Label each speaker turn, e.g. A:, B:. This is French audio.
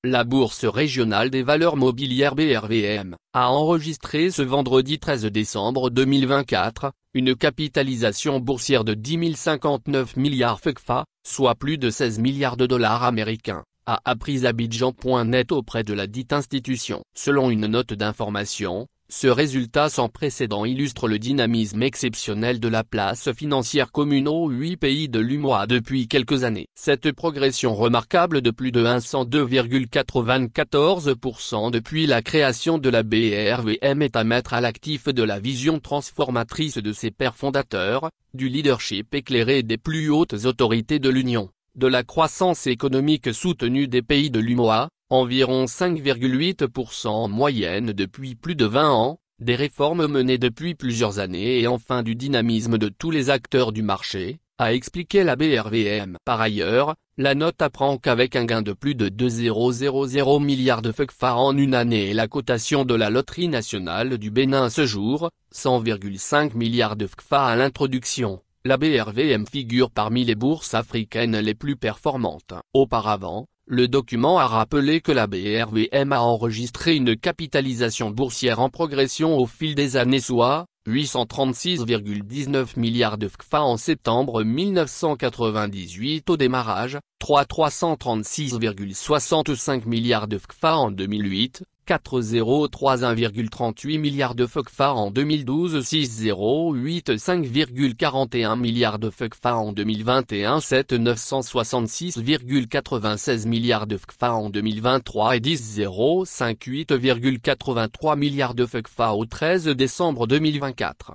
A: La Bourse régionale des valeurs mobilières BRVM a enregistré ce vendredi 13 décembre 2024, une capitalisation boursière de 10 059 milliards FCFA, soit plus de 16 milliards de dollars américains, a appris Abidjan.net auprès de la dite institution. Selon une note d'information, ce résultat sans précédent illustre le dynamisme exceptionnel de la place financière commune aux 8 pays de l'UEMOA depuis quelques années. Cette progression remarquable de plus de 102,94% depuis la création de la BRVM est à mettre à l'actif de la vision transformatrice de ses pères fondateurs, du leadership éclairé des plus hautes autorités de l'Union, de la croissance économique soutenue des pays de l'UEMOA, environ 5,8% en moyenne depuis plus de 20 ans, des réformes menées depuis plusieurs années et enfin du dynamisme de tous les acteurs du marché, a expliqué la BRVM. Par ailleurs, la note apprend qu'avec un gain de plus de 2,000 milliards de FCFA en une année et la cotation de la loterie nationale du Bénin à ce jour, 100,5 milliards de FCFA à l'introduction, la BRVM figure parmi les bourses africaines les plus performantes. Auparavant, le document a rappelé que la BRVM a enregistré une capitalisation boursière en progression au fil des années, soit 836,19 milliards de FCFA en septembre 1998 au démarrage, 336,65 milliards de FCFA en 2008, 4031,38 milliards de FCFA en 2012, 6085,41 milliards de FCFA en 2021, 7966,96 milliards de FCFA en 2023 et 10058,83 milliards de FCFA au 13 décembre 2024.